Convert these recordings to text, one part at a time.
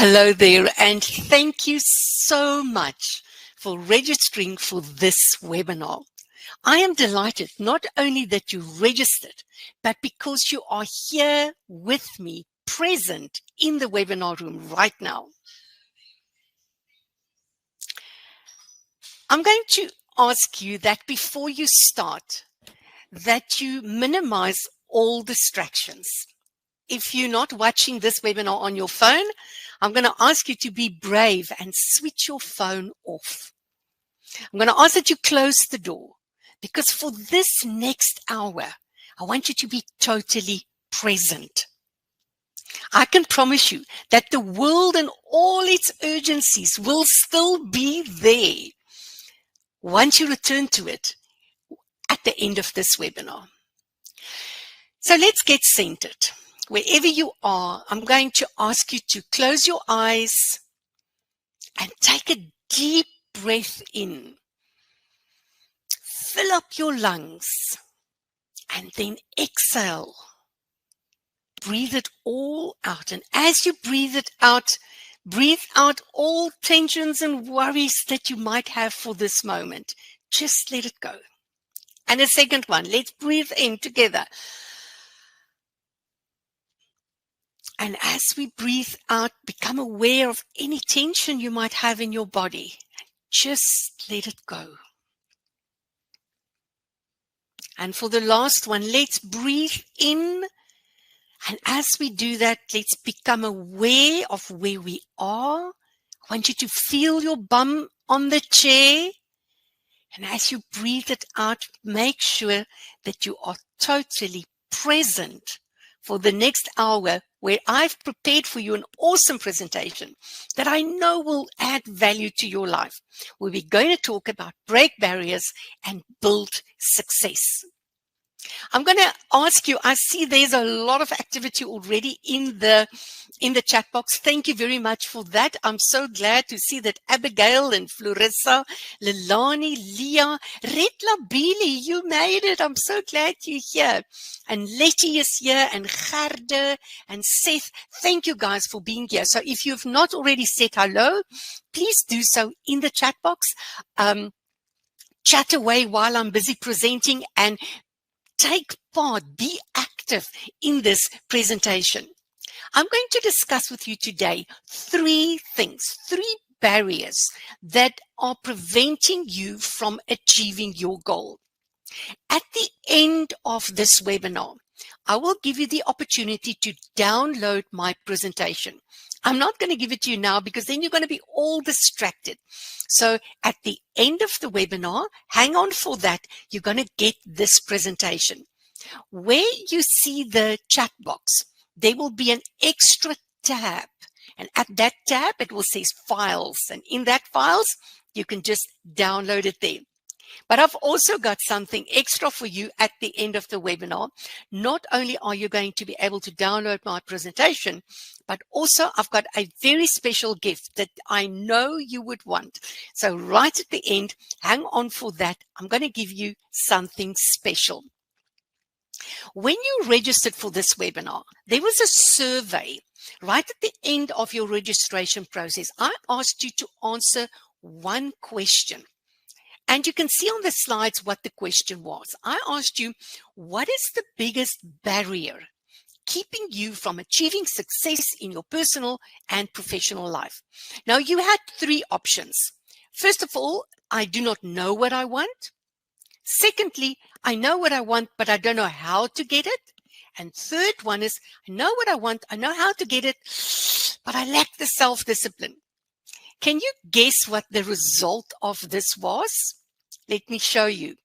Hello there, and thank you so much for registering for this webinar. I am delighted not only that you registered, but because you are here with me, present in the webinar room right now. I'm going to ask you that before you start, that you minimize all distractions. If you're not watching this webinar on your phone, I'm going to ask you to be brave and switch your phone off. I'm going to ask that you close the door, because for this next hour, I want you to be totally present. I can promise you that the world and all its urgencies will still be there once you return to it at the end of this webinar. So let's get centered. Wherever you are, I'm going to ask you to close your eyes and take a deep breath in. Fill up your lungs and then exhale. Breathe it all out. And as you breathe out all tensions and worries that you might have for this moment. Just let it go. And a second one, let's breathe in together. And as we breathe out, become aware of any tension you might have in your body. Just let it go. And for the last one, let's breathe in. And as we do that, let's become aware of where we are. I want you to feel your bum on the chair. And as you breathe it out, make sure that you are totally present for the next hour, where I've prepared for you an awesome presentation that I know will add value to your life, where we're going to talk about break barriers and build success. I'm going to ask you, I see there's a lot of activity already in the chat box. Thank you very much for that. I'm so glad to see that Abigail and Florissa, Lilani, Leah, Retla Billy, you made it. I'm so glad you're here. And Letty is here, and Gerda and Seth. Thank you guys for being here. So if you've not already said hello, please do so in the chat box. Chat away while I'm busy presenting and take part, be active in this presentation. I'm going to discuss with you today three things, three barriers that are preventing you from achieving your goal. At the end of this webinar, I will give you the opportunity to download my presentation. I'm not going to give it to you now because then you're going to be all distracted. So at the end of the webinar, hang on for that. You're going to get this presentation. Where you see the chat box, there will be an extra tab. And at that tab, it will say files. And in that files, you can just download it there. But I've also got something extra for you at the end of the webinar. Not only are you going to be able to download my presentation, but also I've got a very special gift that I know you would want. So right at the end, hang on for that. I'm going to give you something special. When you registered for this webinar, there was a survey right at the end of your registration process. I asked you to answer one question. And you can see on the slides what the question was. I asked you, what is the biggest barrier keeping you from achieving success in your personal and professional life? Now, you had three options. First of all, I do not know what I want. Secondly, I know what I want, but I don't know how to get it. And third one is, I know what I want, I know how to get it, but I lack the self-discipline. Can you guess what the result of this was? Let me show you.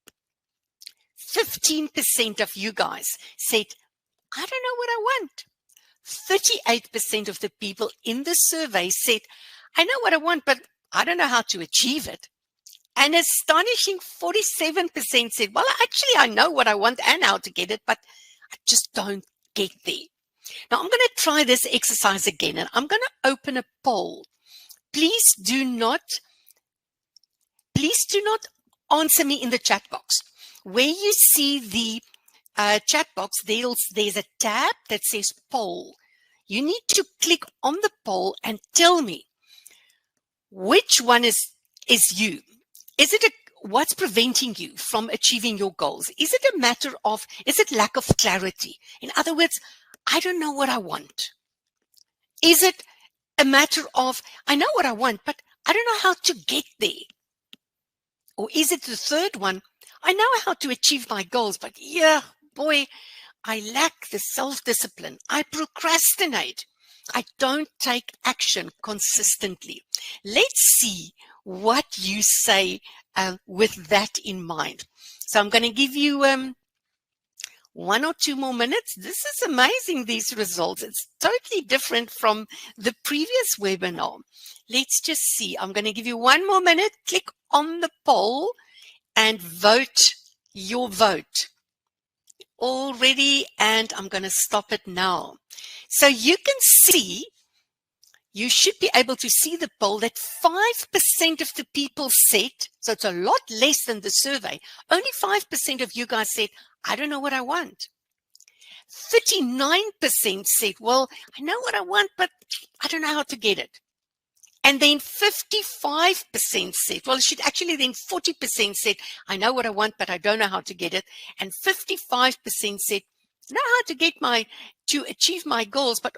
15% of you guys said, I don't know what I want. 38% of the people in the survey said, I know what I want, but I don't know how to achieve it. An astonishing 47% said, well, actually, I know what I want and how to get it, but I just don't get there. Now, I'm going to try this exercise again, and I'm going to open a poll. Please do not answer me in the chat box. Where you see the chat box, there's a tab that says poll. you need to click on the poll and tell me which one is you. Is it what's preventing you from achieving your goals? Is it a matter of, is it lack of clarity? In other words, I don't know what I want. Is it a matter of, I know what I want, but I don't know how to get there? Or is it the third one? I know how to achieve my goals, but yeah, boy, I lack the self-discipline. I procrastinate. I don't take action consistently. Let's see what you say with that in mind. So I'm going to give you 1 or 2 more minutes. This is amazing, these results. It's totally different from the previous webinar. Let's just see. I'm going to give you 1 more minute. Click on the poll and vote your vote. All ready, and I'm going to stop it now. So you can see, you should be able to see the poll that 5% of the people said, so it's a lot less than the survey, only 5% of you guys said, I don't know what I want. 39% said, well, I know what I want, but I don't know how to get it. And then 55% said, well, it should actually then 40% said, I know what I want, but I don't know how to get it. And 55% said, I know how to achieve my goals, but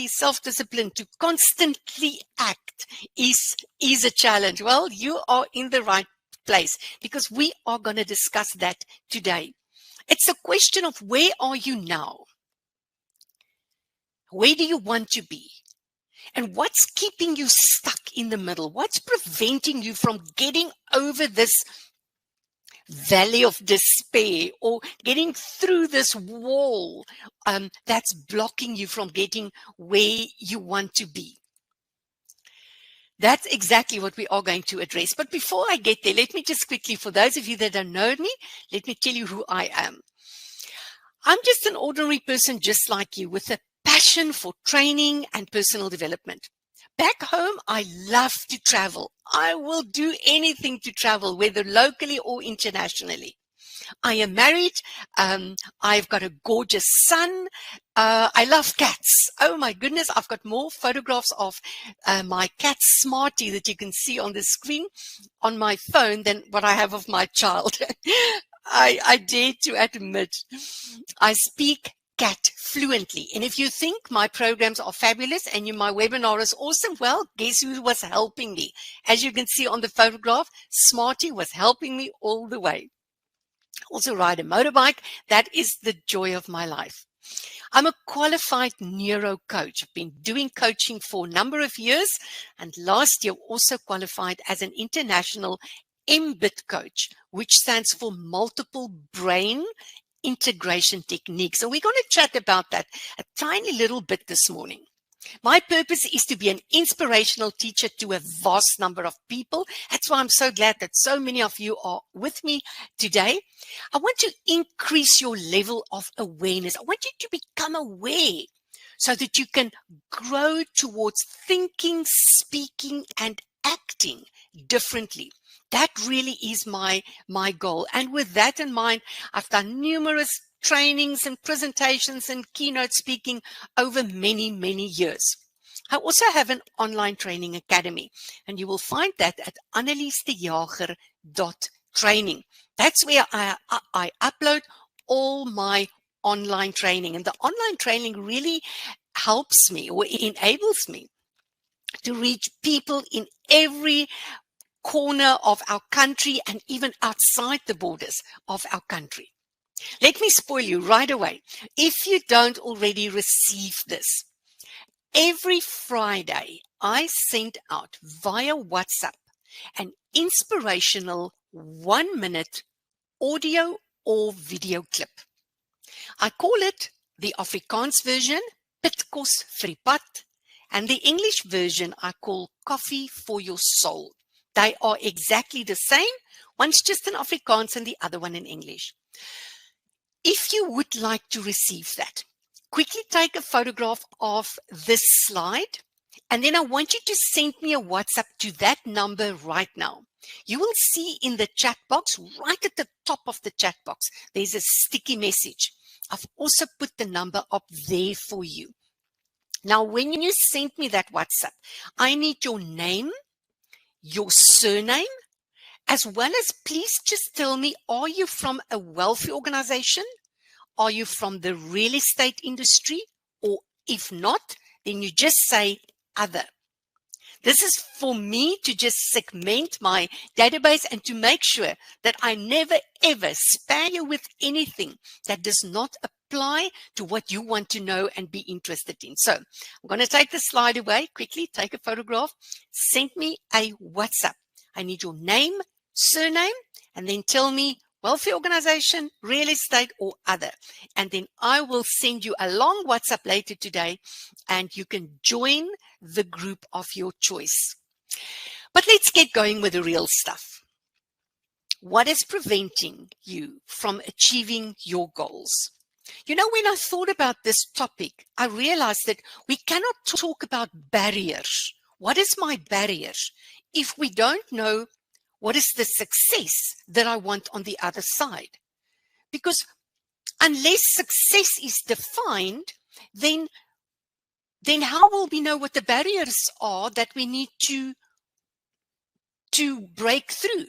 self-discipline to constantly act is a challenge. Well, you are in the right place because we are going to discuss that today. It's a question of where are you now? Where do you want to be? And what's keeping you stuck in the middle? What's preventing you from getting over this valley of despair or getting through this wall that's blocking you from getting where you want to be? That's exactly what we are going to address. But before I get there, let me just quickly, for those of you that don't know me, let me tell you who I am. I'm just an ordinary person just like you with a passion for training and personal development. Back home, I love to travel. I will do anything to travel, whether locally or internationally. I am married. I've got a gorgeous son. I love cats. Oh my goodness, I've got more photographs of my cat Smarty that you can see on the screen on my phone than what I have of my child. I dare to admit I speak cat fluently. And if you think my programs are fabulous and my webinar is awesome, well, guess who was helping me? As you can see on the photograph, Smarty was helping me all the way. Also ride a motorbike. That is the joy of my life. I'm a qualified neuro coach. I've been doing coaching for a number of years, and last year also qualified as an international MBIT coach, which stands for multiple brain integration techniques. And we're going to chat about that a tiny little bit this morning. My purpose is to be an inspirational teacher to a vast number of people. That's why I'm so glad that so many of you are with me today. I want to increase your level of awareness. I want you to become aware so that you can grow towards thinking, speaking, and acting differently. That really is my goal. And with that in mind, I've done numerous trainings and presentations and keynote speaking over many, many years. I also have an online training academy, and you will find that at annelisejager.training. That's where I upload all my online training, and the online training really helps me or enables me to reach people in every corner of our country and even outside the borders of our country. Let me spoil you right away. If you don't already receive this, every Friday I send out via WhatsApp an inspirational 1-minute audio or video clip. I call it the Afrikaans version, Pitkos vir die pad, and the English version I call Coffee for Your Soul. They are exactly the same. One's just in Afrikaans and the other one in English. If you would like to receive that, quickly take a photograph of this slide, and then I want you to send me a WhatsApp to that number right now. You will see in the chat box, right at the top of the chat box, there's a sticky message. I've also put the number up there for you. Now, when you send me that WhatsApp, I need your name, your surname, as well as please just tell me, are you from a wealthy organization? Are you from the real estate industry? Or if not, then you just say other. This is for me to just segment my database and to make sure that I never ever spam you with anything that does not apply to what you want to know and be interested in. So I'm going to take the slide away quickly, take a photograph, send me a WhatsApp. I need your name, surname, and then tell me wealthy organization, real estate, or other. And then I will send you a long WhatsApp later today, and you can join the group of your choice. But let's get going with the real stuff. What is preventing you from achieving your goals? You know, when I thought about this topic, I realized that we cannot talk about barriers. What is my barrier if we don't know what is the success that I want on the other side? Because unless success is defined, then how will we know what the barriers are that we need to break through?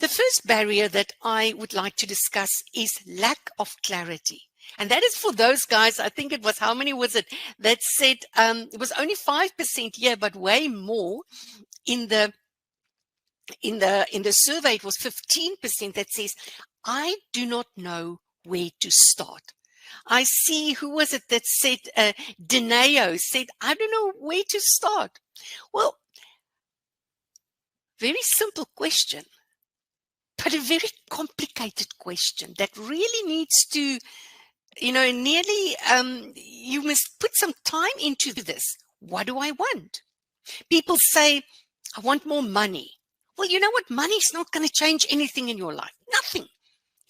The first barrier that I would like to discuss is lack of clarity. And that is for those guys, I think it was, how many was it, that said it was only 5% here, but way more in the survey. It was 15% that says, I do not know where to start. I see, who was it that said, Deneo said, I don't know where to start. Well, very simple question, but a very complicated question that really needs to, nearly, you must put some time into this. What do I want? People say, I want more money. Well, you know what? Money is not going to change anything in your life. Nothing.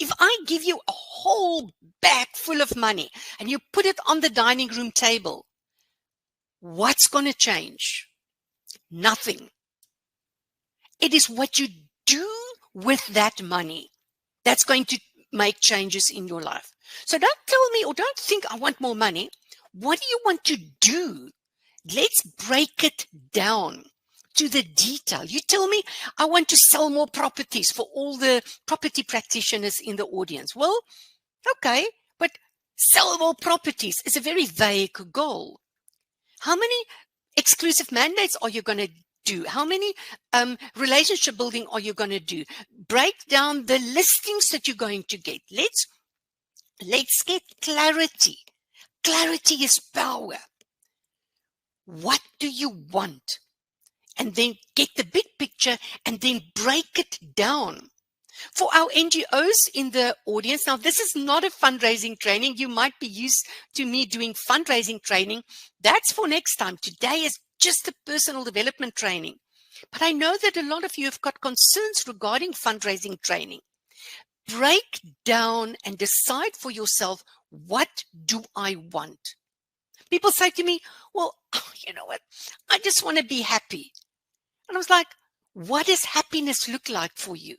If I give you a whole bag full of money and you put it on the dining room table, what's going to change? Nothing. It is what you do with that money that's going to make changes in your life. So don't tell me, or don't think I want more money. What do you want to do? Let's break it down to the detail. You tell me, I want to sell more properties for all the property practitioners in the audience. Well, okay, but sell more properties is a very vague goal. How many exclusive mandates are you going to do? How many relationship building are you going to do? Break down the listings that you're going to get. Let's get clarity. Clarity is power. What do you want? And then get the big picture and then break it down. For our NGOs in the audience, now this is not a fundraising training. You might be used to me doing fundraising training. That's for next time. Today is just a personal development training. But I know that a lot of you have got concerns regarding fundraising training. Break down and decide for yourself, what do I want? People say to me, well, you know what? I just want to be happy. And I was like, what does happiness look like for you?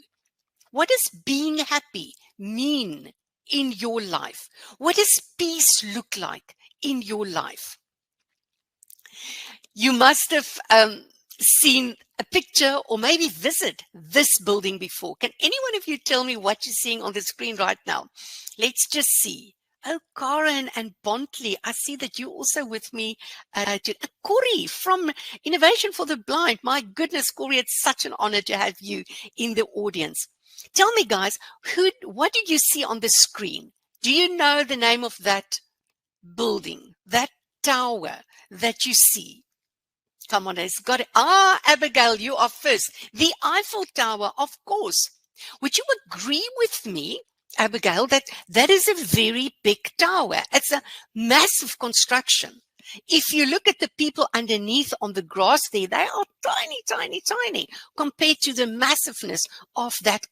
What does being happy mean in your life? What does peace look like in your life? You must have seen a picture or maybe visit this building before. Can any one of you tell me what you're seeing on the screen right now? Let's just see. Oh, Karen and Bontley, I see that you're also with me. Corey from Innovation for the Blind. My goodness, Corey, it's such an honor to have you in the audience. Tell me, guys, what did you see on the screen? Do you know the name of that building, that tower that you see? Come on, it's got it. Ah, Abigail, you are first. The Eiffel Tower, of course. Would you agree with me, Abigail, that is a very big tower? It's a massive construction. If you look at the people underneath on the grass there, they are tiny, tiny, tiny compared to the massiveness of that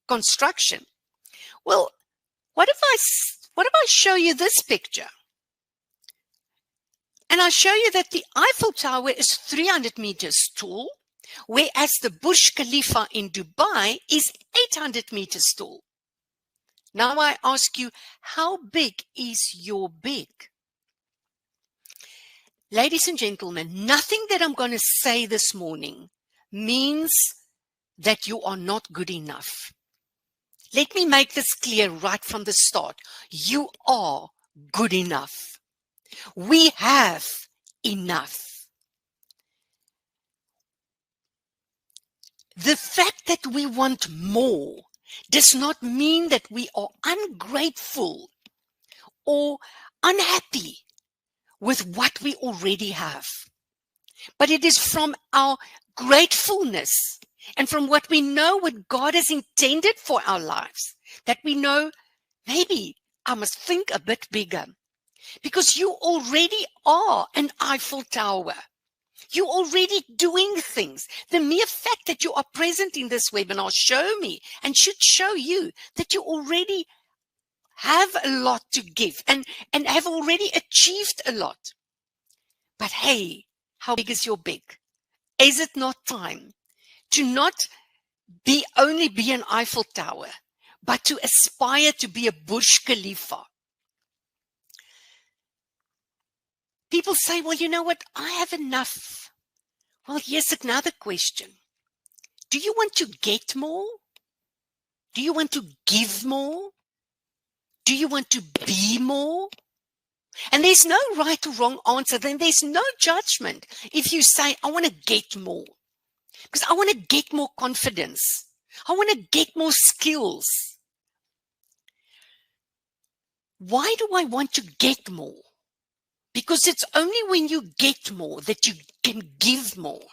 construction. Well, what if I show you this picture? And I show you that the Eiffel Tower is 300 meters tall, whereas the Burj Khalifa in Dubai is 800 meters tall. Now I ask you, how big is your big? Ladies and gentlemen, nothing that I'm going to say this morning means that you are not good enough. Let me make this clear right from the start. You are good enough. We have enough. The fact that we want more does not mean that we are ungrateful or unhappy with what we already have. But it is from our gratefulness and from what we know what God has intended for our lives that we know, maybe I must think a bit bigger, because you already are an Eiffel Tower. You're already doing things. The mere fact that you are present in this webinar show me and should show you that you already have a lot to give and have already achieved a lot. But hey, how big is your big? Is it not time to not only be an Eiffel Tower, but to aspire to be a Burj Khalifa? People say, well, you know what? I have enough. Well, here's another question. Do you want to get more? Do you want to give more? Do you want to be more? And there's no right or wrong answer. Then there's no judgment if you say, I want to get more. Because I want to get more confidence. I want to get more skills. Why do I want to get more? Because it's only when you get more that you can give more.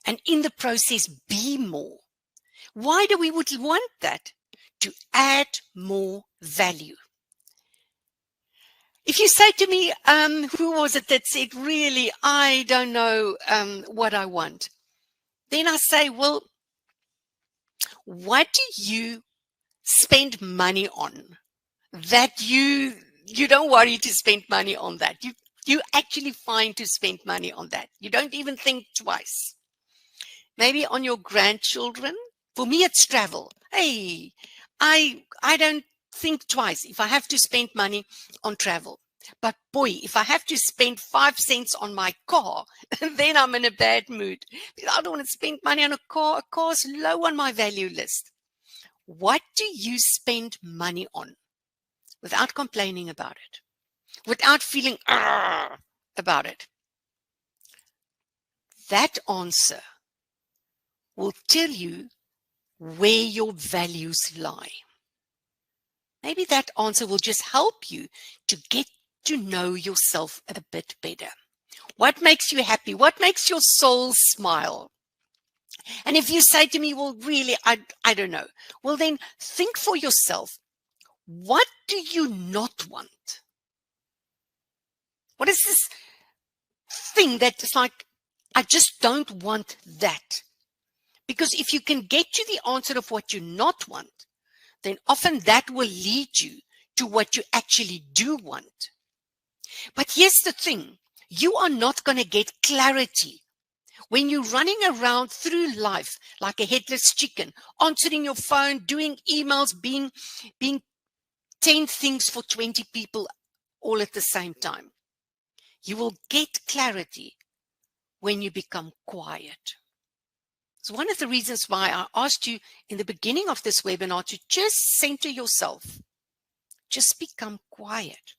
And in the process, be more. Why do we would want that? To add more value. If you say to me, who was it that said, really, I don't know what I want. Then I say, well, what do you spend money on that you don't worry to spend money on that? You actually find to spend money on that. You don't even think twice. Maybe on your grandchildren. For me, it's travel. Hey, I don't think twice if I have to spend money on travel. But boy, if I have to spend 5 cents on my car, then I'm in a bad mood. I don't want to spend money on a car. A car's low on my value list. What do you spend money on without complaining about it? Without feeling about it? That answer will tell you where your values lie. Maybe that answer will just help you to get to know yourself a bit better. What makes you happy? What makes your soul smile? And if you say to me, well, really, I don't know. Well, then think for yourself. What do you not want? What is this thing that is like, I just don't want that? Because if you can get to the answer of what you not want, then often that will lead you to what you actually do want. But here's the thing. You are not going to get clarity when you're running around through life like a headless chicken, answering your phone, doing emails, being 10 things for 20 people all at the same time. You will get clarity when you become quiet. It's one of the reasons why I asked you in the beginning of this webinar to just center yourself. Just become quiet.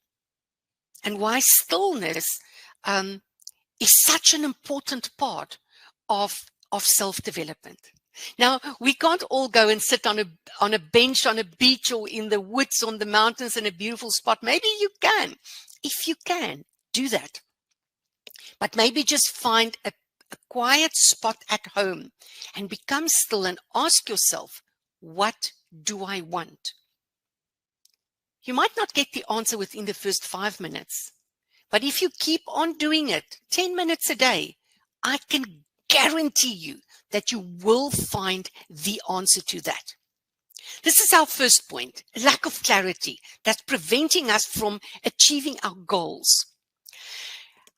And why stillness is such an important part of self-development. Now, we can't all go and sit on a bench on a beach or in the woods on the mountains in a beautiful spot. Maybe you can. If you can, do that. But maybe just find a quiet spot at home and become still and ask yourself, what do I want? You might not get the answer within the first 5 minutes, but if you keep on doing it 10 minutes a day, I can guarantee you that you will find the answer to that. This is our first point, lack of clarity that's preventing us from achieving our goals.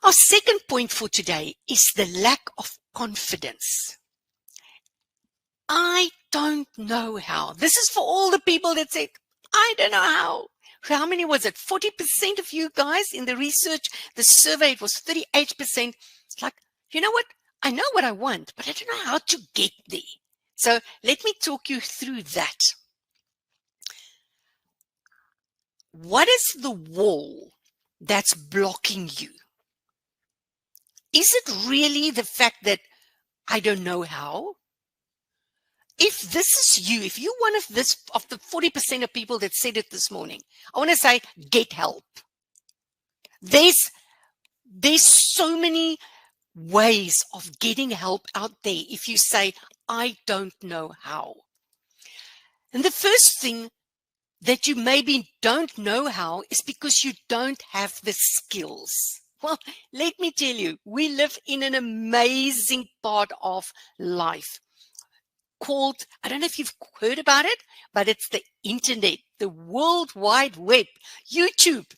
Our second point for today is the lack of confidence. I don't know how. This is for all the people that said, I don't know how. How many was it? 40% of you guys in the research, the survey, it was 38%. It's like, you know what? I know what I want, but I don't know how to get there. So let me talk you through that. What is the wall that's blocking you? Is it really the fact that I don't know how? If this is you, if you're one of the 40% of people that said it this morning, I want to say, get help. There's so many ways of getting help out there if you say, I don't know how. And the first thing that you maybe don't know how is because you don't have the skills. Well, let me tell you, we live in an amazing part of life called, I don't know if you've heard about it, but it's the internet, the World Wide Web, YouTube.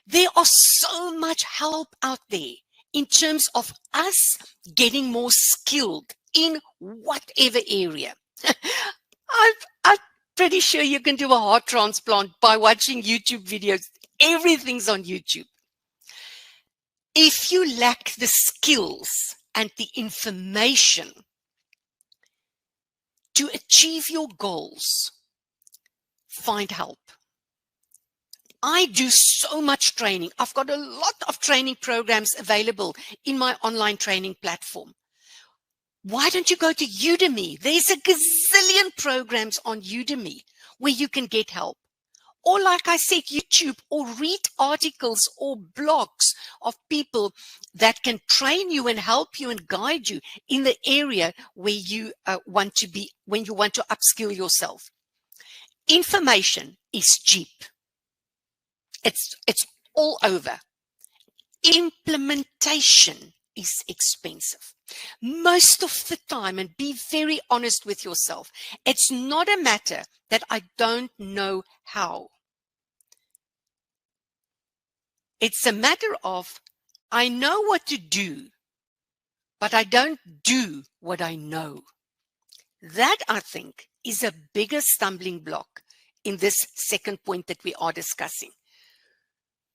There are so much help out there in terms of us getting more skilled in whatever area. I'm pretty sure you can do a heart transplant by watching YouTube videos. Everything's on YouTube. If you lack the skills and the information to achieve your goals, find help. I do so much training. I've got a lot of training programs available in my online training platform. Why don't you go to Udemy? There's a gazillion programs on Udemy where you can get help. Or like I said, YouTube, or read articles or blogs of people that can train you and help you and guide you in the area where you want to be, when you want to upskill yourself. Information is cheap. It's all over. Implementation is expensive. Most of the time, and be very honest with yourself, it's not a matter that I don't know how. It's a matter of I know what to do, but I don't do what I know. That, I think, is a bigger stumbling block in this second point that we are discussing.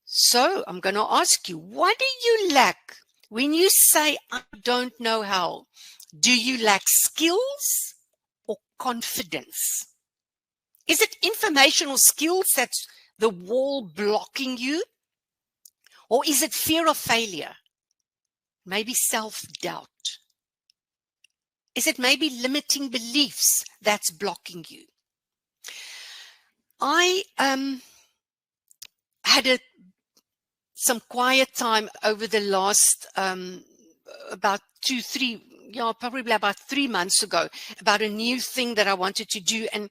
So I'm going to ask you, what do you lack when you say, I don't know how? Do you lack skills or confidence? Is it informational skills that's the wall blocking you? Or is it fear of failure? Maybe self-doubt? Is it maybe limiting beliefs that's blocking you? I had some quiet time over the last about probably about 3 months ago, about a new thing that I wanted to do. And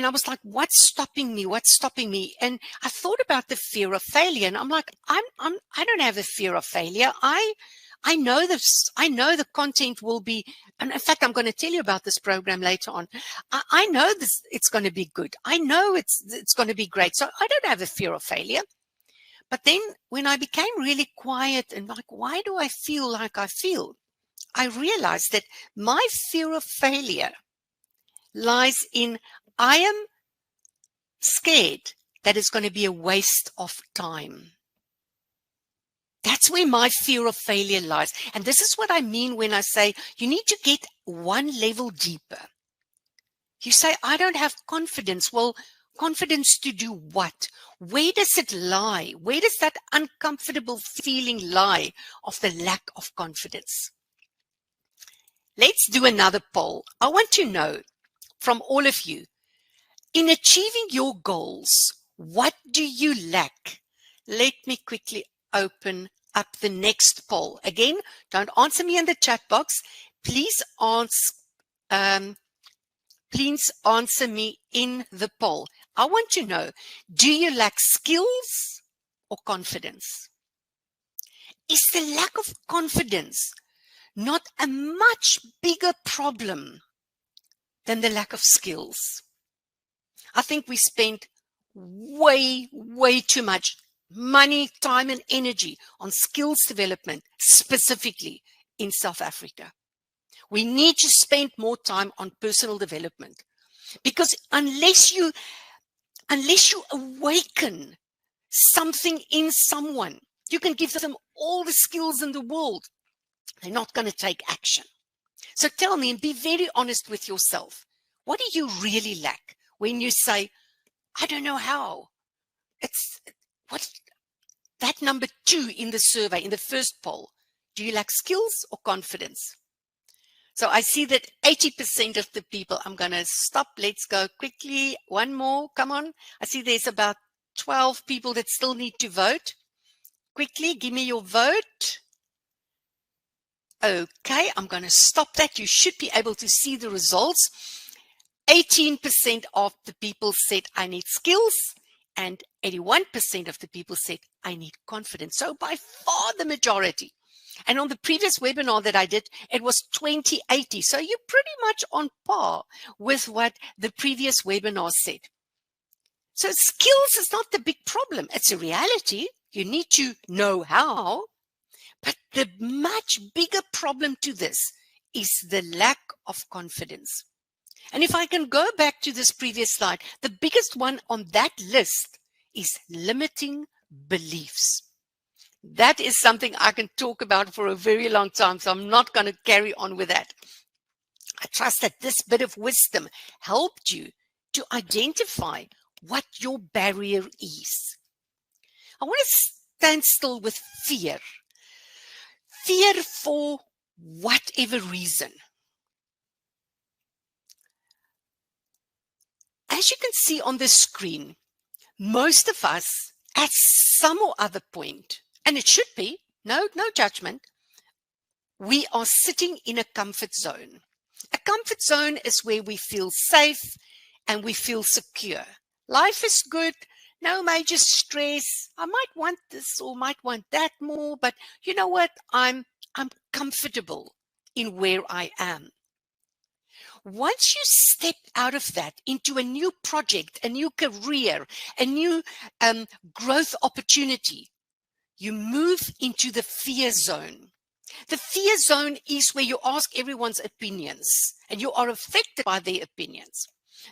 I was like, what's stopping me? What's stopping me? And I thought about the fear of failure. And I'm like, I don't have a fear of failure. I know this. I know the content will be, and in fact, I'm going to tell you about this program later on. I know this, it's going to be good. I know it's going to be great. So I don't have a fear of failure. But then when I became really quiet and like, why do I feel like I feel? I realized that my fear of failure lies in, I am scared that it's going to be a waste of time. That's where my fear of failure lies. And this is what I mean when I say you need to get one level deeper. You say, I don't have confidence. Well, confidence to do what? Where does it lie? Where does that uncomfortable feeling lie of the lack of confidence? Let's do another poll. I want to know from all of you, in achieving your goals, what do you lack? Let me quickly open up the next poll. Again, don't answer me in the chat box. Please answer me in the poll. I want to know, do you lack skills or confidence? Is the lack of confidence not a much bigger problem than the lack of skills? I think we spend way too much money, time, and energy on skills development, specifically in South Africa. We need to spend more time on personal development, because unless you Unless you awaken something in someone, you can give them all the skills in the world. They're not going to take action. So tell me and be very honest with yourself. What do you really lack when you say, I don't know how? It's what that number 2 in the survey, in the first poll. Do you lack skills or confidence? So I see that 80% of the people, I'm going to stop. Let's go quickly. One more. Come on. I see there's about 12 people that still need to vote. Quickly, give me your vote. Okay, I'm going to stop that. You should be able to see the results. 18% of the people said, I need skills, and 81% of the people said, I need confidence. So by far the majority. And on the previous webinar that I did, it was 2080. So you're pretty much on par with what the previous webinar said. So skills is not the big problem. It's a reality. You need to know how. But the much bigger problem to this is the lack of confidence. And if I can go back to this previous slide, the biggest one on that list is limiting beliefs. That is something I can talk about for a very long time, so I'm not going to carry on with that. I trust that this bit of wisdom helped you to identify what your barrier is. I want to stand still with fear. Fear for whatever reason. As you can see on the screen, most of us at some or other point, and it should be, no judgment, we are sitting in a comfort zone. A comfort zone is where we feel safe and we feel secure. Life is good, no major stress. I might want this or might want that more, but you know what? I'm comfortable in where I am. Once you step out of that into a new project, a new career, a new growth opportunity, you move into the fear zone. The fear zone is where you ask everyone's opinions and you are affected by their opinions.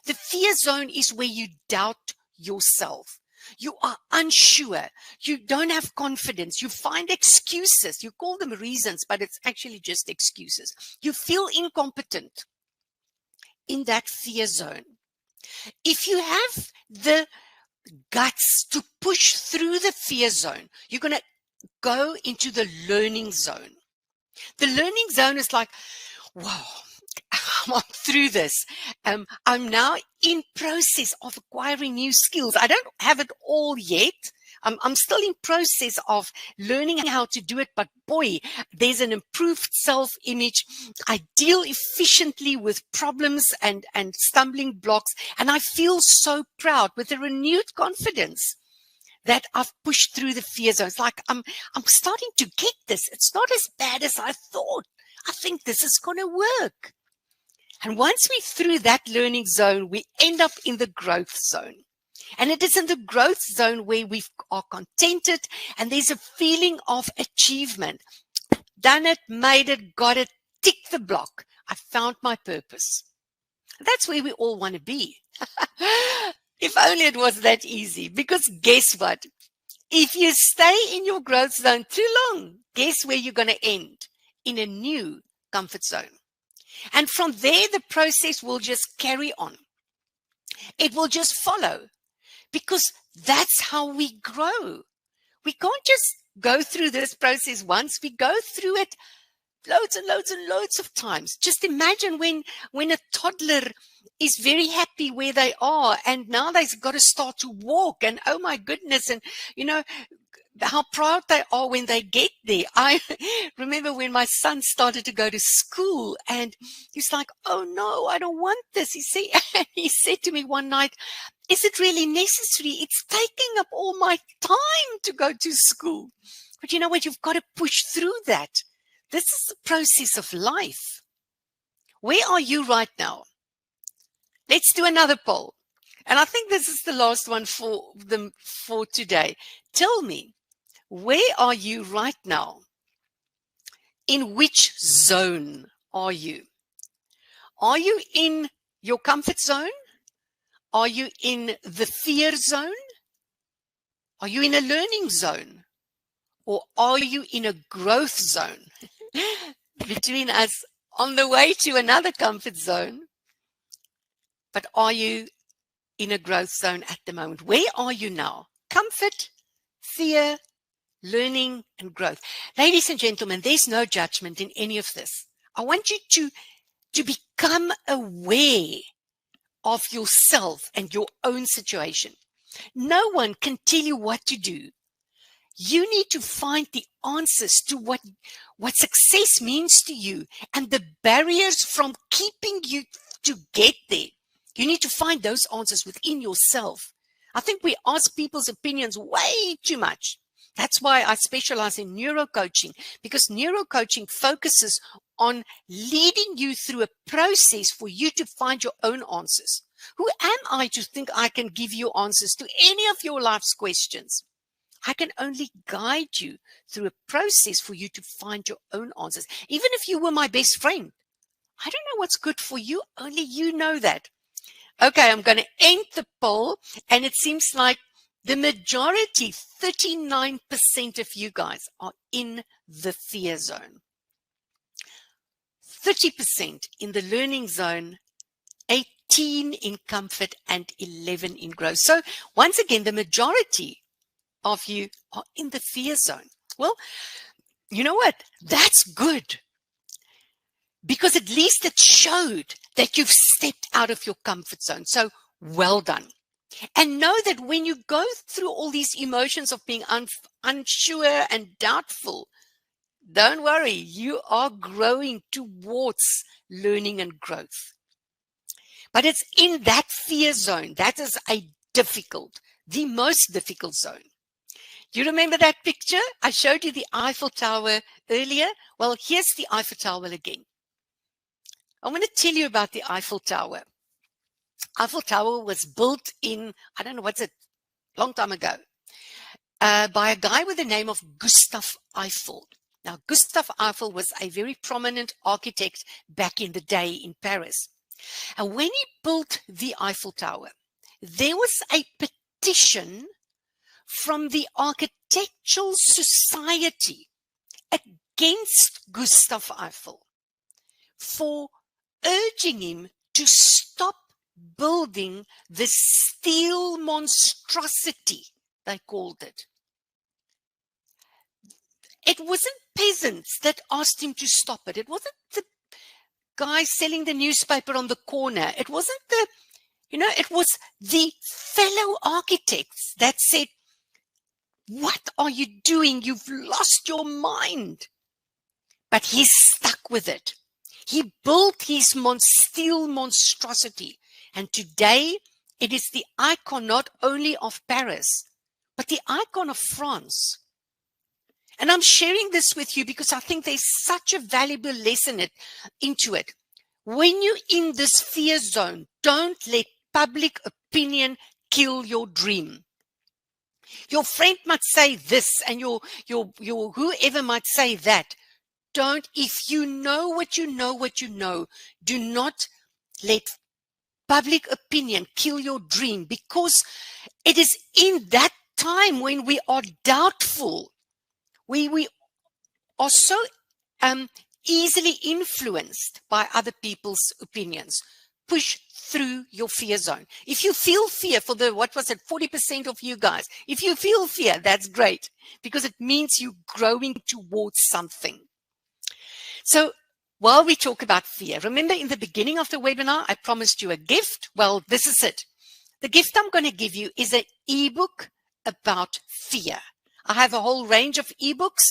The fear zone is where you doubt yourself. You are unsure. You don't have confidence. You find excuses. You call them reasons, but it's actually just excuses. You feel incompetent in that fear zone. If you have the guts to push through the fear zone, you're going to go into the learning zone. The learning zone is like, wow, I'm through this. I'm now in process of acquiring new skills. I don't have it all yet. I'm still in process of learning how to do it, but boy, there's an improved self-image. I deal efficiently with problems and stumbling blocks, and I feel so proud with a renewed confidence that I've pushed through the fear zone. It's like I'm starting to get this. It's not as bad as I thought. I think this is going to work. And once we're through that learning zone, we end up in the growth zone. And it is in the growth zone where we are contented and there's a feeling of achievement. Done it, made it, got it, tick the block. I found my purpose. That's where we all want to be. If only it was that easy. Because guess what? If you stay in your growth zone too long, guess where you're going to end? In a new comfort zone. And from there, the process will just carry on. It will just follow. Because that's how we grow. We can't just go through this process once. We go through it loads and loads and loads of times. Just imagine when a toddler is very happy where they are and now they've got to start to walk and oh my goodness, and you know how proud they are when they get there. I remember when my son started to go to school and he's like, oh no, I don't want this. He said to me one night, is it really necessary? It's taking up all my time to go to school. But you know what? You've got to push through that. This is the process of life. Where are you right now? Let's do another poll. And I think this is the last one for today. Tell me, where are you right now? In which zone are you? Are you in your comfort zone? Are you in the fear zone? Are you in a learning zone? Or are you in a growth zone? Between us, on the way to another comfort zone. But are you in a growth zone at the moment? Where are you now? Comfort, fear, learning, and growth. Ladies and gentlemen, there's no judgment in any of this. I want you to become aware of yourself and your own situation. No one can tell you what to do. You need to find the answers to what success means to you and the barriers from keeping you to get there. You need to find those answers within yourself. I think we ask people's opinions way too much. That's why I specialize in neurocoaching, because neurocoaching focuses on leading you through a process for you to find your own answers. Who am I to think I can give you answers to any of your life's questions? I can only guide you through a process for you to find your own answers. Even if you were my best friend, I don't know what's good for you. Only you know that. Okay, I'm going to end the poll, and it seems like the majority, 39% of you guys, are in the fear zone. 30% in the learning zone, 18 in comfort, and 11 in growth. So once again, the majority of you are in the fear zone. Well, you know what? That's good. Because at least it showed that you've stepped out of your comfort zone. So well done. And know that when you go through all these emotions of being unsure and doubtful, don't worry, you are growing towards learning and growth. But it's in that fear zone that is the most difficult zone. Do you remember that picture? I showed you the Eiffel Tower earlier. Well, here's the Eiffel Tower again. I want to tell you about the Eiffel Tower. Eiffel Tower was built in, I don't know, long time ago, by a guy with the name of Gustav Eiffel. Now, Gustav Eiffel was a very prominent architect back in the day in Paris. And when he built the Eiffel Tower, there was a petition from the Architectural Society against Gustav Eiffel for urging him to stop building the steel monstrosity, they called it. It wasn't peasants that asked him to stop it. It wasn't the guy selling the newspaper on the corner. It wasn't it was the fellow architects that said, "What are you doing? You've lost your mind." But he stuck with it. He built his steel monstrosity. And today, it is the icon not only of Paris, but the icon of France. And I'm sharing this with you because I think there's such a valuable lesson into it. When you're in this fear zone, don't let public opinion kill your dream. Your friend might say this, and your whoever might say that. If you know what you know, do not let public opinion kill your dream, because it is in that time when we are doubtful, we are so easily influenced by other people's opinions. Push through your fear zone. If you feel fear, 40% of you guys, if you feel fear, that's great, because it means you're growing towards something. So while we talk about fear, remember in the beginning of the webinar, I promised you a gift. Well, this is it. The gift I'm going to give you is an ebook about fear. I have a whole range of ebooks.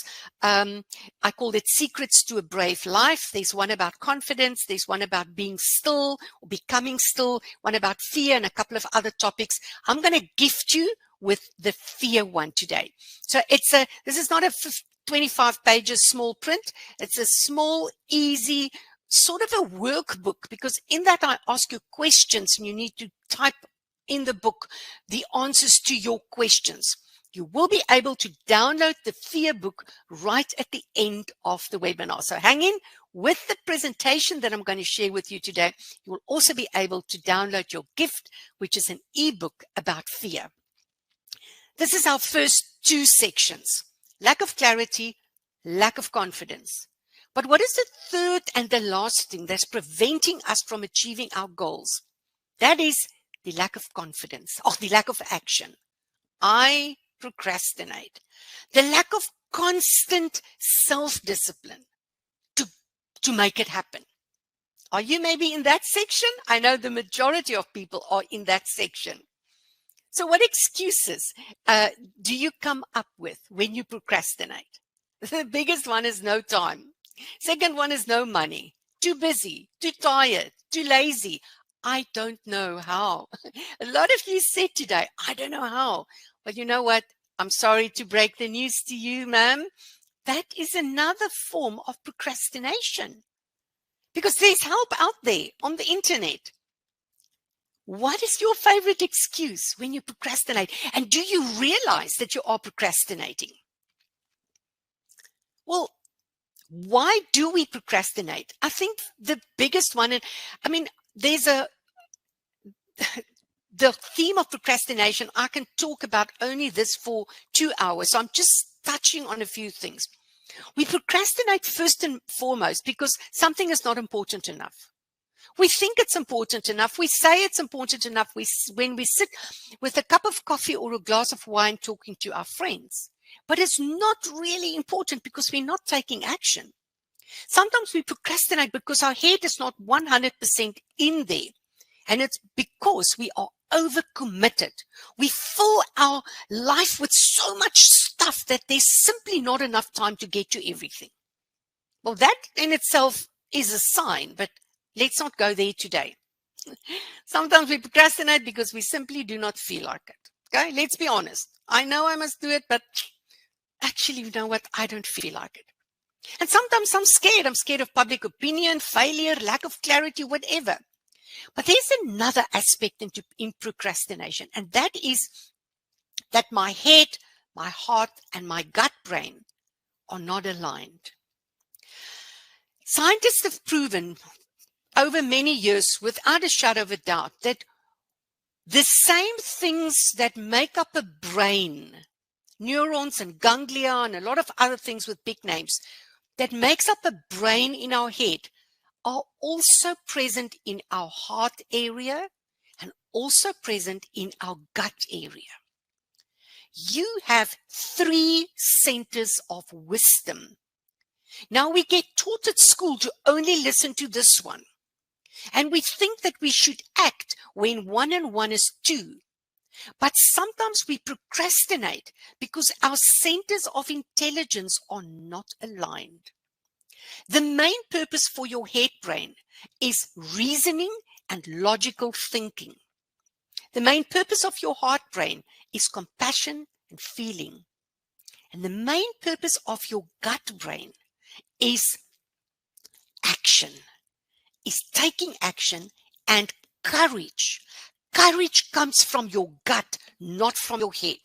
I call it Secrets to a Brave Life. There's one about confidence. There's one about being still or becoming still, one about fear, and a couple of other topics. I'm going to gift you with the fear one today. So this is not a 25 pages small print. It's a small, easy, sort of a workbook, because in that I ask you questions and you need to type in the book the answers to your questions. You will be able to download the fear book right at the end of the webinar. So hang in. With the presentation that I'm going to share with you today, you will also be able to download your gift, which is an ebook about fear. This is our first two sections: lack of clarity, lack of confidence. But what is the third and the last thing that's preventing us from achieving our goals? That is the lack of confidence, or the lack of action. I procrastinate. The lack of constant self-discipline to make it happen. Are you maybe in that section? I know the majority of people are in that section. So what excuses do you come up with when you procrastinate? The biggest one is no time. Second one is no money, too busy, too tired, too lazy. I don't know how. A lot of you said today, I don't know how. But you know what? I'm sorry to break the news to you, ma'am. That is another form of procrastination, because there's help out there on the internet. What is your favorite excuse when you procrastinate? And do you realize that you are procrastinating? Well, why do we procrastinate? I think the biggest one, there's the theme of procrastination. I can talk about only this for 2 hours. So I'm just touching on a few things. We procrastinate first and foremost because something is not important enough. We think it's important enough. We say it's important enough when we sit with a cup of coffee or a glass of wine talking to our friends. But it's not really important because we're not taking action. Sometimes we procrastinate because our head is not 100% in there. And it's because we are overcommitted. We fill our life with so much stuff that there's simply not enough time to get to everything. Well, that in itself is a sign, but let's not go there today. Sometimes we procrastinate because we simply do not feel like it. Okay, let's be honest. I know I must do it, but actually, you know what? I don't feel like it. And sometimes I'm scared. I'm scared of public opinion, failure, lack of clarity, whatever. But there's another aspect in procrastination, and that is that my head, my heart, and my gut brain are not aligned. Scientists have proven over many years, without a shadow of a doubt, that the same things that make up a brain, neurons and ganglia and a lot of other things with big names, that makes up a brain in our head, are also present in our heart area and also present in our gut area. You have 3 centers of wisdom. Now, we get taught at school to only listen to this one. And we think that we should act when 1 and 1 is 2. But sometimes we procrastinate because our centers of intelligence are not aligned. The main purpose for your head brain is reasoning and logical thinking. The main purpose of your heart brain is compassion and feeling. And the main purpose of your gut brain is action, is taking action and courage. Courage comes from your gut, not from your head.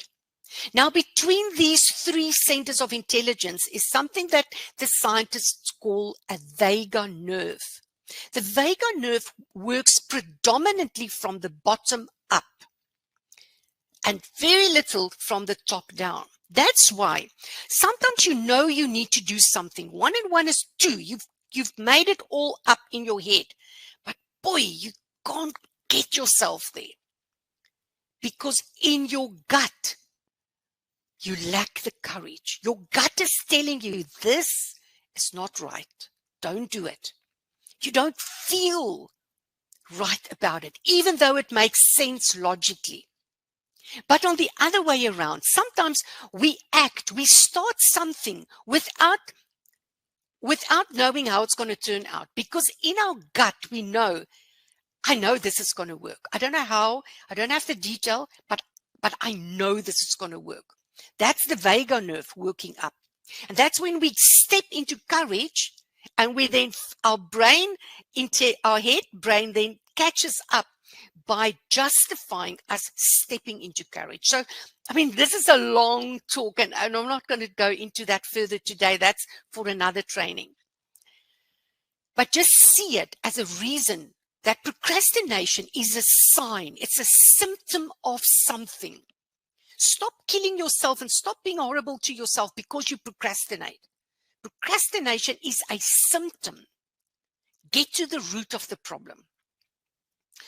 Now, between these 3 centers of intelligence is something that the scientists call a vagus nerve. The vagus nerve works predominantly from the bottom up and very little from the top down. That's why sometimes you know you need to do something. 1 and 1 is 2. You've made it all up in your head. But boy, you can't get yourself there. Because in your gut, you lack the courage. Your gut is telling you this is not right. Don't do it. You don't feel right about it, even though it makes sense logically. But on the other way around, sometimes we start something without knowing how it's going to turn out. Because in our gut, we know, I know this is going to work. I don't know how, I don't have the detail, but I know this is going to work. That's the vagus nerve working up. And that's when we step into courage, and we then, our brain, into our head brain then catches up, by justifying us stepping into courage. So, I mean, this is a long talk, and I'm not going to go into that further today. That's for another training. But just see it as a reason that procrastination is a sign. It's a symptom of something. Stop killing yourself and stop being horrible to yourself because you procrastinate. Procrastination is a symptom. Get to the root of the problem.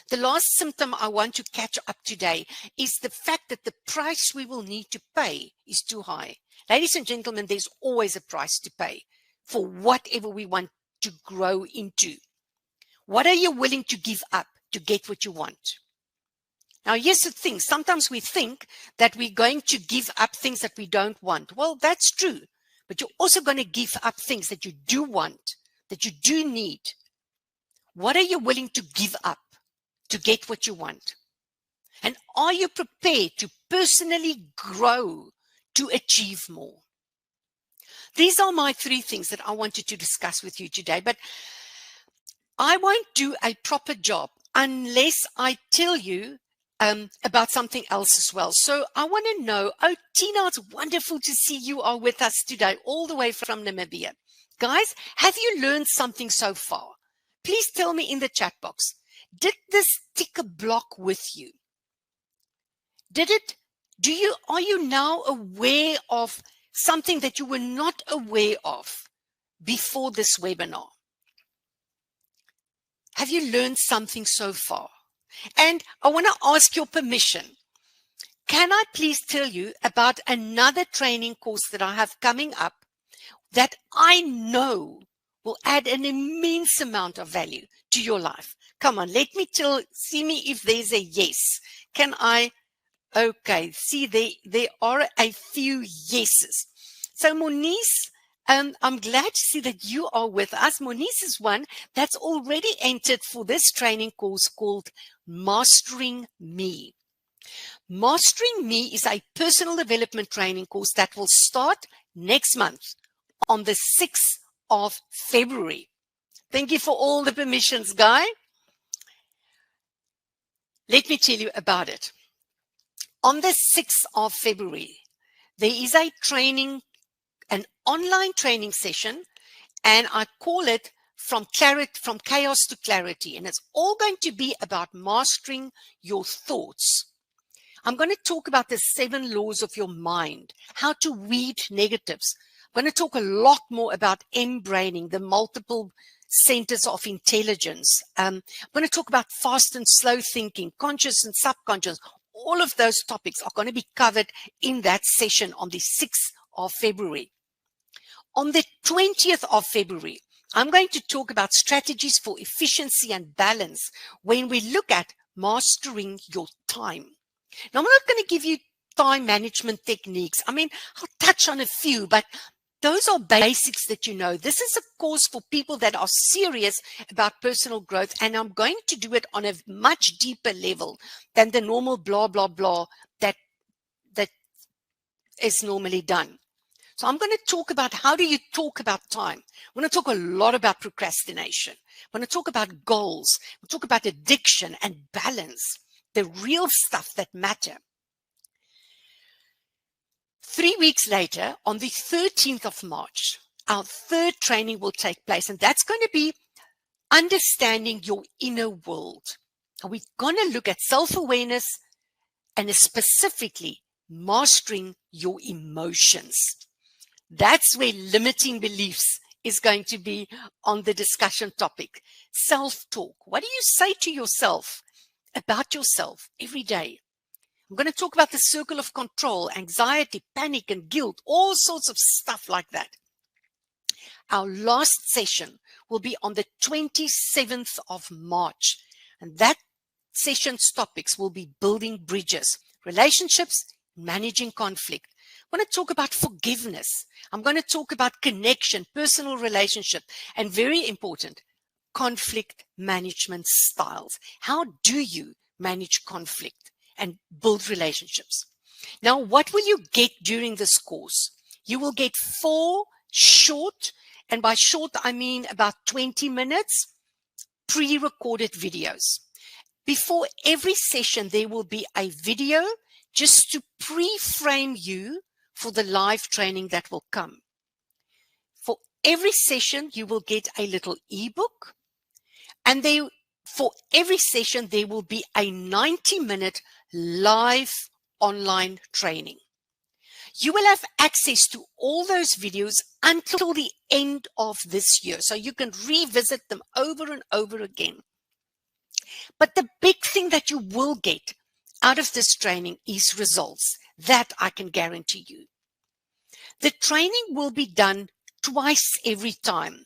The last symptom I want to catch up today is the fact that the price we will need to pay is too high. Ladies and gentlemen, there's always a price to pay for whatever we want to grow into. What are you willing to give up to get what you want? Now, here's the thing. Sometimes we think that we're going to give up things that we don't want. Well, that's true. But you're also going to give up things that you do want, that you do need. What are you willing to give up to get what you want? And are you prepared to personally grow to achieve more? These are my 3 things that I wanted to discuss with you today. But I won't do a proper job unless I tell you about something else as well. So I want to know, Tina, it's wonderful to see you are with us today, all the way from Namibia. Guys, have you learned something so far? Please tell me in the chat box. Did this tick a block with you? Are you now aware of something that you were not aware of before this webinar? Have you learned something so far? And I want to ask your permission. Can I please tell you about another training course that I have coming up that I know will add an immense amount of value to your life? Come on, see me if there's a yes. Can I? Okay, see, there are a few yeses. So Moniece, I'm glad to see that you are with us. Moniece is one that's already entered for this training course called Mastering Me. Mastering Me is a personal development training course that will start next month on the 6th of February. Thank you for all the permissions, Guy. Let me tell you about it. On the 6th of February, there is a training, an online training session, and I call it From Chaos to Clarity. And it's all going to be about mastering your thoughts. I'm going to talk about the 7 laws of your mind, how to weed negatives. I'm going to talk a lot more about M-braining, the multiple centers of intelligence. I'm going to talk about fast and slow thinking, conscious and subconscious. All of those topics are going to be covered in that session on the 6th of February. On the 20th of February, I'm going to talk about strategies for efficiency and balance when we look at mastering your time. Now, I'm not going to give you time management techniques. I mean, I'll touch on a few, but those are basics that you know. This is a course for people that are serious about personal growth, and I'm going to do it on a much deeper level than the normal blah, blah, blah that is normally done. So I'm going to talk about how do you talk about time. I'm going to talk a lot about procrastination. I'm going to talk about goals. We'll talk about addiction and balance, the real stuff that matter. 3 weeks later, on the 13th of March, our 3rd training will take place, and that's going to be understanding your inner world. And we're going to look at self-awareness and specifically mastering your emotions. That's where limiting beliefs is going to be on the discussion topic. Self-talk. What do you say to yourself about yourself every day? I'm going to talk about the circle of control, anxiety, panic, and guilt, all sorts of stuff like that. Our last session will be on the 27th of March, and that session's topics will be building bridges, relationships, managing conflict. I'm going to talk about forgiveness. I'm going to talk about connection, personal relationship, and very important, conflict management styles. How do you manage conflict and build relationships? Now, what will you get during this course? You will get 4 short, and by short, I mean about 20 minutes, pre-recorded videos. Before every session, there will be a video just to pre-frame you for the live training that will come. For every session, you will get a little ebook, and for every session, there will be a 90-minute live online training. You will have access to all those videos until the end of this year, so you can revisit them over and over again. But the big thing that you will get out of this training is results. That I can guarantee you. The training will be done twice every time.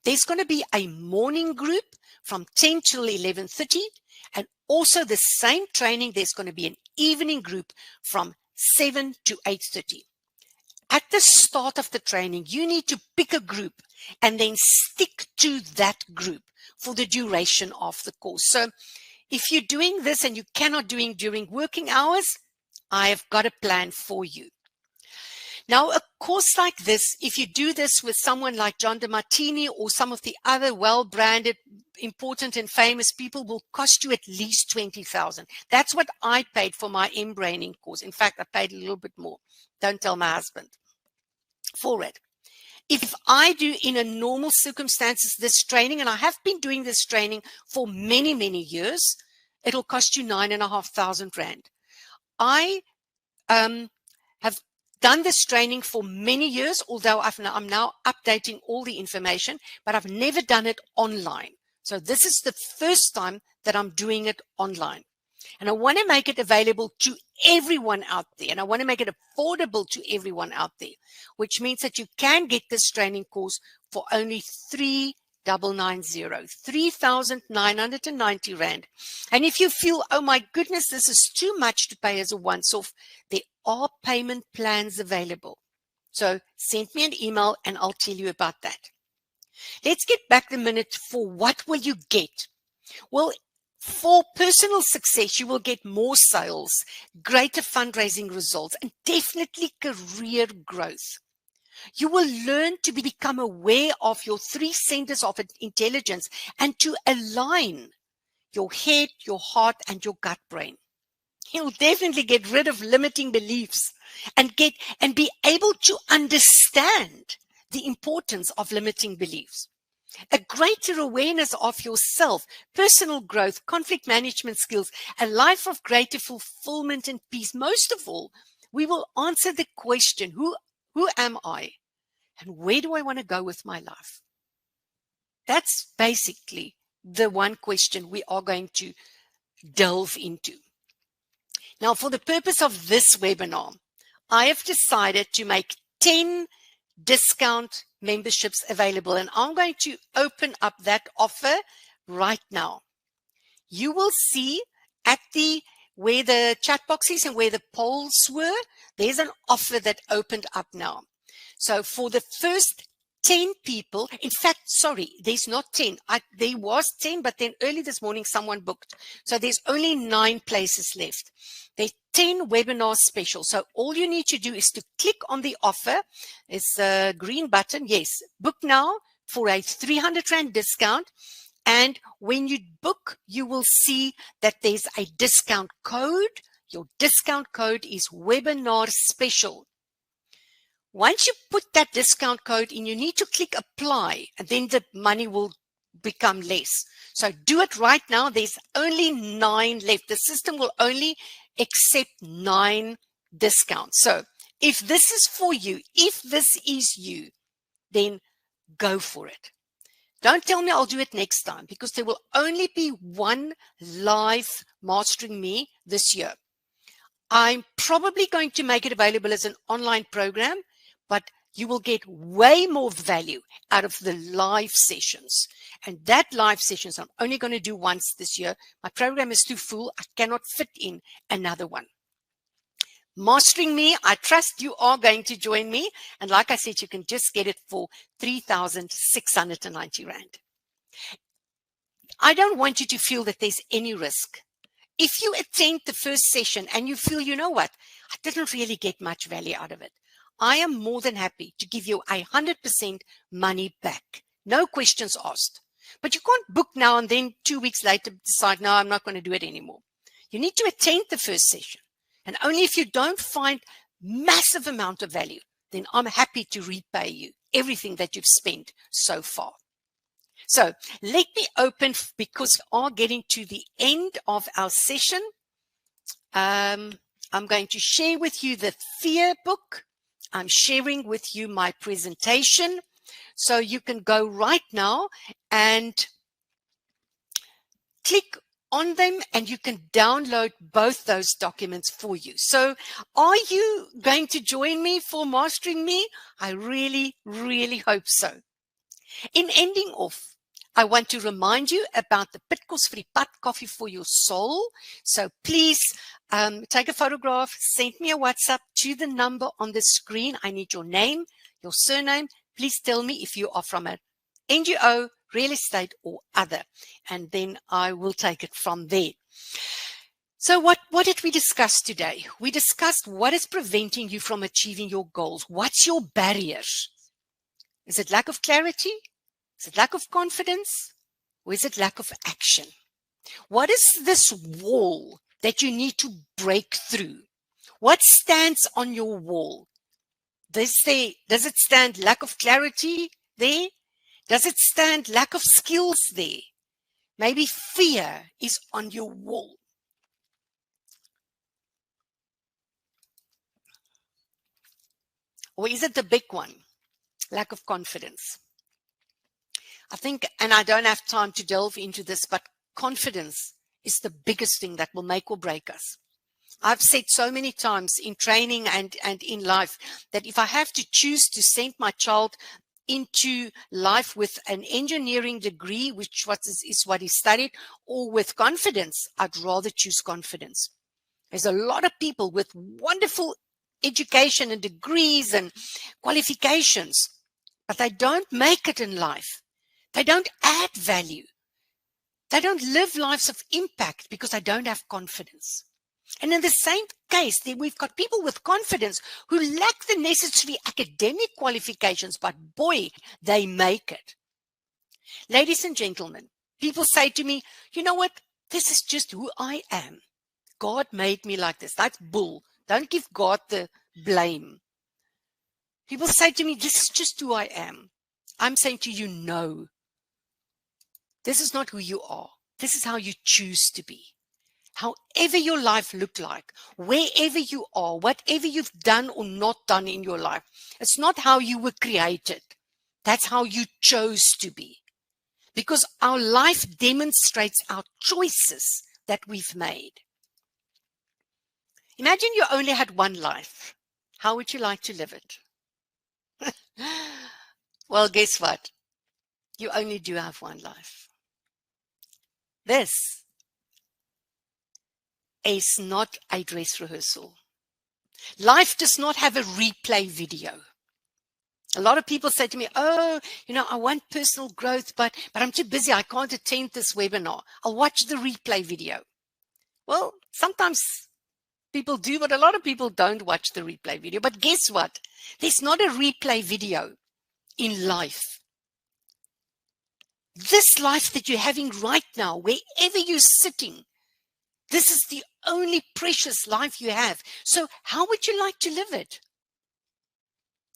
There's going to be a morning group from 10 till 11:30, and also the same training, there's going to be an evening group from 7 to 8:30. At the start of the training, you need to pick a group and then stick to that group for the duration of the course. So if you're doing this and you cannot do it during working hours, I have got a plan for you. Now, a course like this, if you do this with someone like John DeMartini or some of the other well-branded, important and famous people, will cost you at least $20,000. That's what I paid for my M-braining course. In fact, I paid a little bit more. Don't tell my husband for it. If I do in a normal circumstances this training, and I have been doing this training for many, many years, it'll cost you R9,500. I have done this training for many years, although I'm now updating all the information, but I've never done it online. So this is the first time that I'm doing it online. And I want to make it available to everyone out there. And I want to make it affordable to everyone out there, which means that you can get this training course for only R3,990. And if you feel, oh my goodness, this is too much to pay as a once-off, there are payment plans available. So send me an email and I'll tell you about that. Let's get back a minute for what will you get? Well, for personal success, you will get more sales, greater fundraising results, and definitely career growth. You will learn to become aware of your 3 centers of intelligence and to align your head, your heart, and your gut brain. You'll definitely get rid of limiting beliefs and be able to understand the importance of limiting beliefs. A greater awareness of yourself, personal growth, conflict management skills, a life of greater fulfillment and peace. Most of all, we will answer the question, who am I? And where do I want to go with my life? That's basically the one question we are going to delve into. Now, for the purpose of this webinar, I have decided to make 10 discount memberships available, and I'm going to open up that offer right now. You will see at where the chat box is and where the polls were, there's an offer that opened up now. So for the first 10 people, in fact, sorry, there's not 10. There was 10, but then early this morning someone booked. So there's only 9 places left. There's 10 webinar specials. So all you need to do is to click on the offer. It's a green button. Yes, book now for a R300 discount. And when you book, you will see that there's a discount code. Your discount code is webinar special. Once you put that discount code in, you need to click apply, and then the money will become less. So do it right now. There's only 9 left. The system will only accept 9 discounts. So if this is for you, if this is you, then go for it. Don't tell me I'll do it next time, because there will only be one live Mastering Me this year. I'm probably going to make it available as an online program, but you will get way more value out of the live sessions. And that live sessions I'm only going to do once this year. My program is too full. I cannot fit in another one. Mastering Me, I trust you are going to join me. And like I said, you can just get it for R3,690. I don't want you to feel that there's any risk. If you attend the first session and you feel, you know what, I didn't really get much value out of it, I am more than happy to give you 100% money back. No questions asked. But you can't book now and then 2 weeks later decide, no, I'm not going to do it anymore. You need to attend the first session. And only if you don't find massive amount of value, then I'm happy to repay you everything that you've spent so far. So let me open, because we are getting to the end of our session. I'm going to share with you the fear book. I'm sharing with you my presentation. So you can go right now and click on them and you can download both those documents for you. So are you going to join me for Mastering Me? I really, really hope so. In ending off, I want to remind you about the Pitkos vir die Pad Coffee for Your Soul. So please take a photograph, send me a WhatsApp to the number on the screen. I need your name, your surname. Please tell me if you are from an NGO, real estate, or other, and then I will take it from there. So what did we discuss today? We discussed what is preventing you from achieving your goals. What's your barriers? Is it lack of clarity? Is it lack of confidence? Or is it lack of action? What is this wall that you need to break through? What stands on your wall? Does it stand lack of clarity there? Does it stand lack of skills there? Maybe fear is on your wall. Or is it the big one? Lack of confidence. I think, and I don't have time to delve into this, but confidence is the biggest thing that will make or break us. I've said so many times in training and in life that if I have to choose to send my child into life with an engineering degree, which is what he studied, or with confidence, I'd rather choose confidence. There's a lot of people with wonderful education and degrees and qualifications, but they don't make it in life. They don't add value. They don't live lives of impact because they don't have confidence. And in the same case, we've got people with confidence who lack the necessary academic qualifications, but boy, they make it. Ladies and gentlemen, people say to me, you know what? This is just who I am. God made me like this. That's bull. Don't give God the blame. People say to me, this is just who I am. I'm saying to you, no. This is not who you are. This is how you choose to be. However your life look like, wherever you are, whatever you've done or not done in your life, it's not how you were created. That's how you chose to be. Because our life demonstrates our choices that we've made. Imagine you only had one life. How would you like to live it? Well, guess what? You only do have one life. This is not a dress rehearsal. Life does not have a replay video. A lot of people say to me, oh, I want personal growth, but I'm too busy. I can't attend this webinar. I'll watch the replay video. Well, sometimes people do, but a lot of people don't watch the replay video. But guess what? There's not a replay video in life. This life that you're having right now, wherever you're sitting, this is the only precious life you have. So how would you like to live it?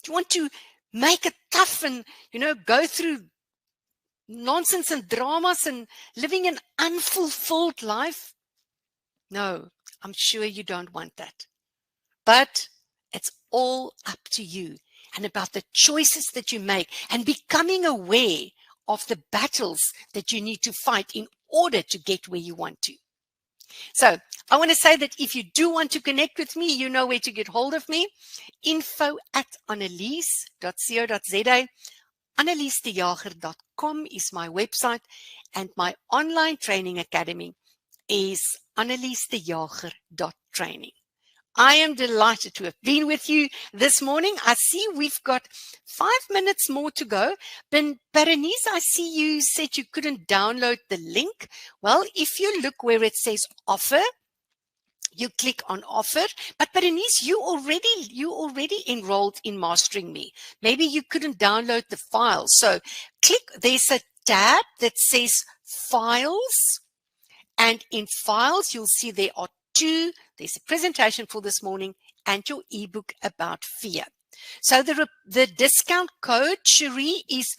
Do you want to make it tough and, go through nonsense and dramas and living an unfulfilled life? No, I'm sure you don't want that. But it's all up to you and about the choices that you make and becoming aware of the battles that you need to fight in order to get where you want to. So I want to say that if you do want to connect with me, you know where to get hold of me. info@annelise.co.za. AnneliseDejager.com is my website, and my online training academy is annelisedejager.training. I am delighted to have been with you this morning. I see we've got 5 minutes more to go. Berenice, I see you said you couldn't download the link. Well, if you look where it says offer, you click on offer. But Berenice, you already enrolled in Mastering Me. Maybe you couldn't download the file. So there's a tab that says Files. And in Files, you'll see there are two. There's a presentation for this morning and your ebook about fear. So the discount code, Cherie, is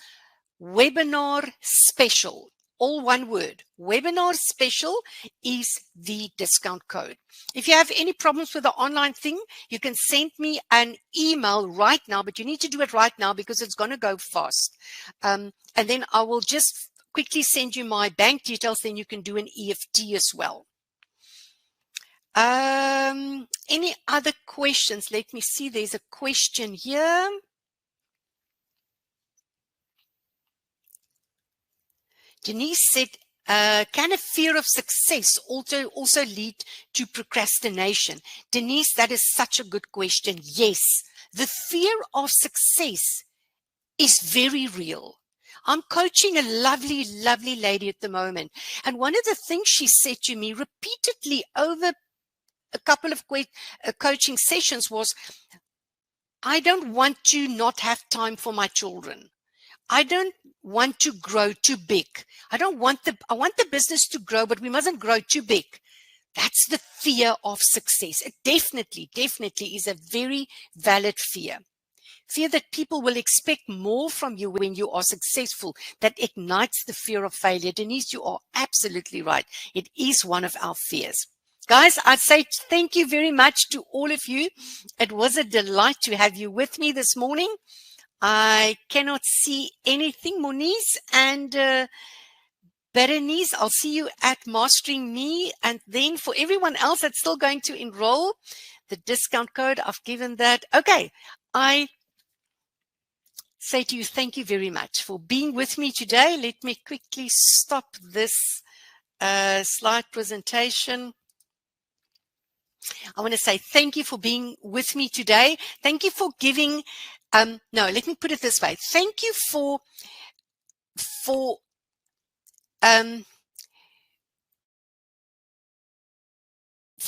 webinar special. All one word. Webinar special is the discount code. If you have any problems with the online thing, you can send me an email right now, but you need to do it right now because it's going to go fast. And then I will just quickly send you my bank details, then you can do an EFT as well. Any other questions? Let me see. There's a question here. Denise said, can a fear of success also lead to procrastination? Denise, that is such a good question. Yes, the fear of success is very real. I'm coaching a lovely, lovely lady at the moment. And one of the things she said to me repeatedly over a couple of coaching sessions was, I don't want to not have time for my children. I don't want to grow too big. I want the business to grow, but we mustn't grow too big. That's the fear of success. It definitely is a very valid fear. Fear that people will expect more from you when you are successful. That ignites the fear of failure. Denise, you are absolutely right. It is one of our fears. Guys, I'd say thank you very much to all of you. It was a delight to have you with me this morning. I cannot see anything, Moniz and Berenice. I'll see you at Mastering Me. And then for everyone else that's still going to enroll, the discount code, I've given that. Okay, I say to you, thank you very much for being with me today. Let me quickly stop this slide presentation. I want to say thank you for being with me today. Thank you for giving, no, let me put it this way. Thank you for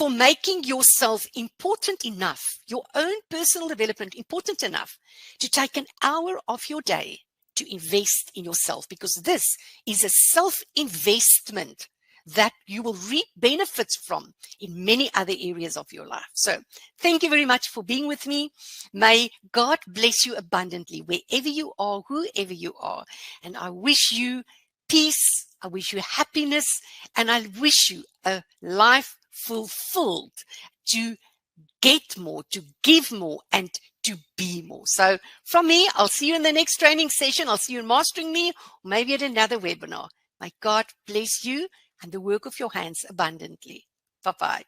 making yourself important enough, your own personal development important enough to take an hour of your day to invest in yourself, because this is a self-investment that you will reap benefits from in many other areas of your life. So thank you very much for being with me. May God bless you abundantly wherever you are, whoever you are. And I wish you peace. I wish you happiness. And I wish you a life fulfilled, to get more, to give more, and to be more. So from me, I'll see you in the next training session. I'll see you in Mastering Me, or maybe at another webinar. May God bless you and the work of your hands abundantly. Bye-bye.